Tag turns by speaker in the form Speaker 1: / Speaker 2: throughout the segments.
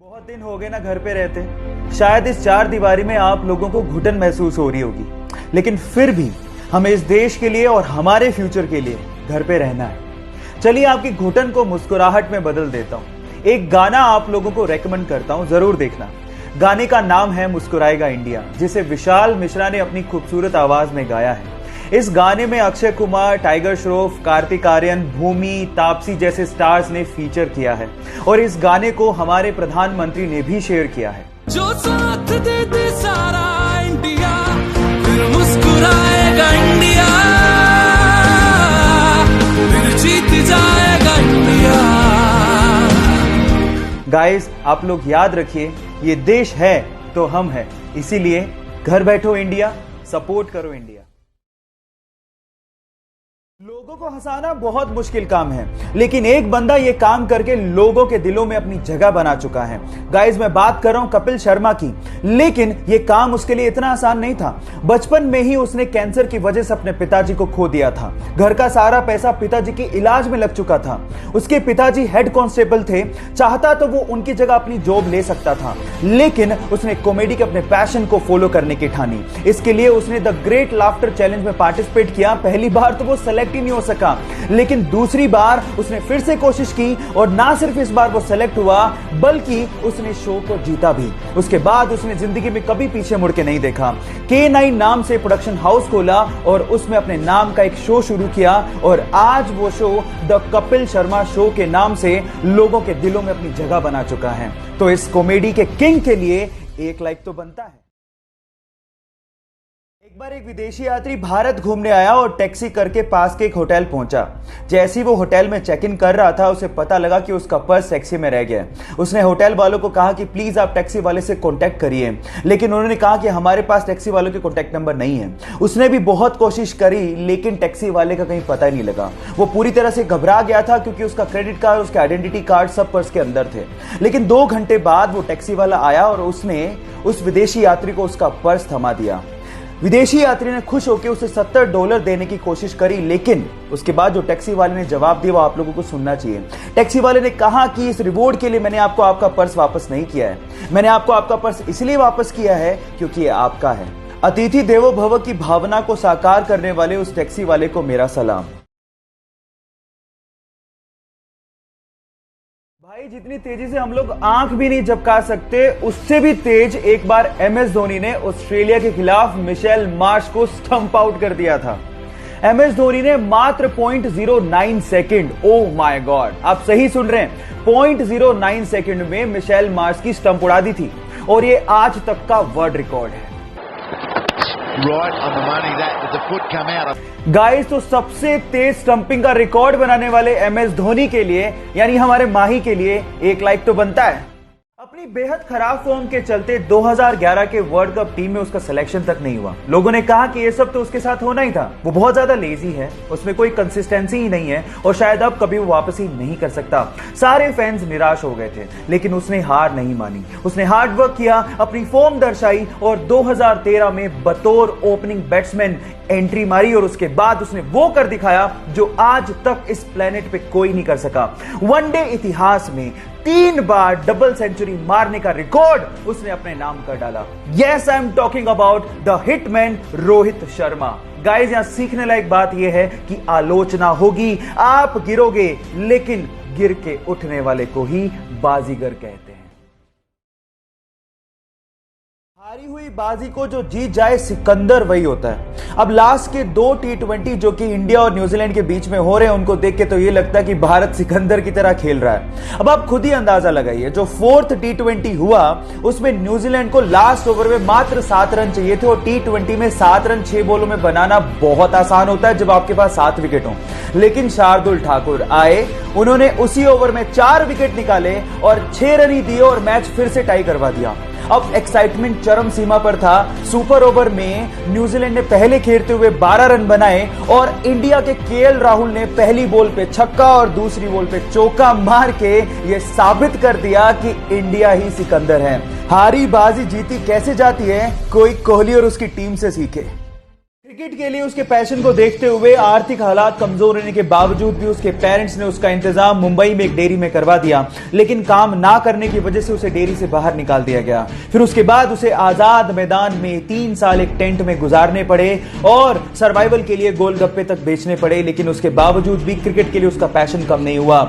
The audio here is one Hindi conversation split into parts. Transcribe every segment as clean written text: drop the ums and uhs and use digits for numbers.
Speaker 1: बहुत दिन हो गए ना घर पे रहते। शायद इस चार दीवारी में आप लोगों को घुटन महसूस हो रही होगी, लेकिन फिर भी हमें इस देश के लिए और हमारे फ्यूचर के लिए घर पे रहना है। चलिए आपकी घुटन को मुस्कुराहट में बदल देता हूं। एक गाना आप लोगों को रेकमेंड करता हूं, जरूर देखना। गाने का नाम है मुस्कुराएगा इंडिया, जिसे विशाल मिश्रा ने अपनी खूबसूरत आवाज में गाया है। इस गाने में अक्षय कुमार, टाइगर श्रॉफ, कार्तिक आर्यन, भूमि, तापसी जैसे स्टार्स ने फीचर किया है और इस गाने को हमारे प्रधानमंत्री ने भी शेयर किया है।
Speaker 2: जो साथ दे दे सारा इंडिया, फिर मुस्कुराएगा इंडिया, फिर जीत जाएगा इंडिया।
Speaker 1: गाइस, आप लोग याद रखिए, ये देश है तो हम हैं, इसीलिए घर बैठो इंडिया, सपोर्ट करो इंडिया। लोगों को हंसाना बहुत मुश्किल काम है, लेकिन एक बंदा ये काम करके लोगों के दिलों में अपनी जगह बना चुका है। गाइस, मैं बात कर रहा हूं कपिल शर्मा की, लेकिन ये काम उसके लिए इतना आसान नहीं था। बचपन में ही उसने कैंसर की वजह से अपने पिताजी को खो दिया था। घर का सारा पैसा पिताजी के इलाज में लग चुका था। उसके पिताजी हेड कांस्टेबल थे, चाहता तो वो उनकी जगह अपनी जॉब ले सकता था, लेकिन उसने कॉमेडी के अपने पैशन को फॉलो करने की ठानी। इसके लिए उसने द ग्रेट लाफ्टर चैलेंज में पार्टिसिपेट किया। पहली बार तो वो सेलेक्ट ही नहीं हो सका, लेकिन दूसरी बार उसने फिर से कोशिश की और ना सिर्फ इस बार वो सेलेक्ट हुआ, बल्कि उसने शो को जीता भी। उसके बाद उसने जिंदगी में कभी पीछे मुड़ के नहीं देखा। K9 नाम से प्रोडक्शन हाउस खोला और उसमें अपने नाम का एक शो शुरू किया और आज वो show the Kapil Sharma show के नाम से लोगों के दिलों में अपनी जगह बना चुका है। तो इस कॉमेडी के किंग के लिए एक लाइक तो बनता है। एक बार एक विदेशी यात्री भारत घूमने आया और टैक्सी करके पास के एक होटल पहुंचा। जैसे ही वो होटल में चेक इन कर रहा था, उसे पता लगा कि उसका पर्स टैक्सी में रह गया। उसने होटल वालों को कहा कि प्लीज आप टैक्सी वाले से कांटेक्ट करिए, लेकिन उन्होंने कहा कि हमारे पास टैक्सी वालों के कांटेक्ट नंबर नहीं है। उसने भी बहुत कोशिश करी, लेकिन टैक्सी वाले का कहीं पता ही नहीं लगा। वो पूरी तरह से घबरा गया था, क्योंकि उसका क्रेडिट कार्ड, उसके आइडेंटिटी कार्ड सब पर्स के अंदर थे। लेकिन 2 घंटे बाद वो टैक्सी वाला आया और उसने उस विदेशी यात्री को उसका पर्स थमा दिया। विदेशी यात्री ने खुश होकर उसे $70 देने की कोशिश करी, लेकिन उसके बाद जो टैक्सी वाले ने जवाब दिया वो आप लोगों को सुनना चाहिए। टैक्सी वाले ने कहा कि इस रिवॉर्ड के लिए मैंने आपको आपका पर्स वापस नहीं किया है, मैंने आपको आपका पर्स इसलिए वापस किया है क्योंकि ये आपका है। अतिथि देवो भव की भावना को साकार करने वाले उस टैक्सी वाले को मेरा सलाम। भाई, जितनी तेजी से हम लोग आंख भी नहीं झपका सकते, उससे भी तेज एक बार MS धोनी ने ऑस्ट्रेलिया के खिलाफ मिशेल मार्श को स्टंप आउट कर दिया था। MS धोनी ने मात्र 0.09 सेकंड, ओ माय गॉड, आप सही सुन रहे हैं, 0.09 सेकंड में मिशेल मार्श की स्टंप उड़ा दी थी और ये आज तक का वर्ल्ड रिकॉर्ड है।
Speaker 3: Right on the money, that with the foot come out.
Speaker 1: Guys, तो सबसे तेज स्टंपिंग का रिकॉर्ड बनाने वाले MS धोनी के लिए, यानी हमारे माही के लिए, एक लाइक तो बनता है। अपनी बेहद खराब फॉर्म के चलते 2011 के वर्ल्ड कप टीम में उसका सिलेक्शन तक नहीं हुआ। लोगों ने कहा कि ये सब तो उसके साथ होना ही था, वो बहुत ज्यादा लेजी है, उसमें कोई कंसिस्टेंसी ही नहीं है और शायद अब कभी वो वापस ही नहीं कर सकता। सारे फैंस निराश हो गए थे, लेकिन उसने हार नहीं मानी। उसने हार्ड वर्क किया, अपनी फॉर्म दर्शाई और 2013 में बतौर ओपनिंग बैट्समैन एंट्री मारी और उसके बाद उसने वो कर दिखाया जो आज तक इस प्लेनेट पे कोई नहीं कर सका। वनडे इतिहास में 3 बार डबल सेंचुरी मारने का रिकॉर्ड उसने अपने नाम कर डाला। Yes, I am talking about the hitman Rohit Sharma. Guys, यहां सीखने लायक बात यह है कि आलोचना होगी, आप गिरोगे, लेकिन गिर के उठने वाले को ही बाजीगर कहते हैं। हारी हुई बाजी को जो जीत जाए, सिकंदर वही होता है। अब लास्ट के 2 T20 जो कि इंडिया और न्यूजीलैंड के बीच में हो रहे हैं, उनको देख के तो ये लगता है कि भारत सिकंदर की तरह खेल रहा है। अब आप खुद ही अंदाजा लगाइए, जो 4th T20 हुआ उसमें न्यूजीलैंड को लास्ट ओवर में मात्र 7 रन चाहिए थे और T20 में 7 रन 6 बॉलों में बनाना बहुत आसान होता है जब आपके पास 7 विकेट हो। लेकिन शार्दुल ठाकुर आए, उन्होंने उसी ओवर में 4 विकेट निकाले और 6 रन ही दिए और मैच फिर से टाई करवा दिया। अब एक्साइटमेंट चरम सीमा पर था। सुपर ओवर में न्यूजीलैंड ने पहले खेलते हुए 12 रन बनाए और इंडिया के KL राहुल ने पहली बॉल पे छक्का और दूसरी बॉल पे चौका मार के यह साबित कर दिया कि इंडिया ही सिकंदर है। हारी बाजी जीती कैसे जाती है, कोई कोहली और उसकी टीम से सीखे। क्रिकेट के लिए उसके पैशन को देखते हुए आर्थिक हालात कमजोर रहने के बावजूद भी उसके पेरेंट्स ने उसका इंतजाम मुंबई में एक डेयरी में करवा दिया, लेकिन काम ना करने की वजह से उसे डेयरी से बाहर निकाल दिया गया। फिर उसके बाद उसे आजाद मैदान में 3 साल एक टेंट में गुजारने पड़े और सर्वाइवल के लिए गोलगप्पे तक बेचने पड़े, लेकिन उसके बावजूद भी क्रिकेट के लिए उसका पैशन कम नहीं हुआ।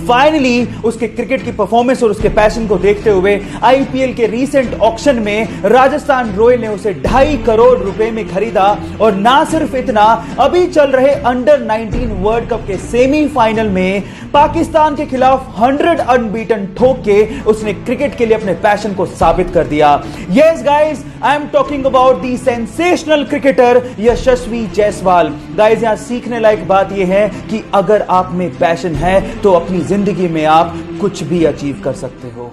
Speaker 1: फाइनली उसके क्रिकेट की परफॉर्मेंस और उसके पैशन को देखते हुए आईपीएल के रीसेंट ऑक्शन में राजस्थान रॉयल ने उसे 2.5 करोड़ रुपए में खरीदा। और ना सिर्फ इतना, अभी चल रहे अंडर 19 वर्ल्ड कप के सेमीफाइनल में पाकिस्तान के खिलाफ 100 अनबीटन ठोक के उसने क्रिकेट के लिए अपने पैशन को साबित कर दिया। Yes guys, I am talking about the sensational cricketer Yashasvi Jaiswal. Guys, यहां सीखने लायक बात यह है कि अगर आप में पैशन है तो अपनी जिंदगी में आप कुछ भी अचीव कर सकते हो।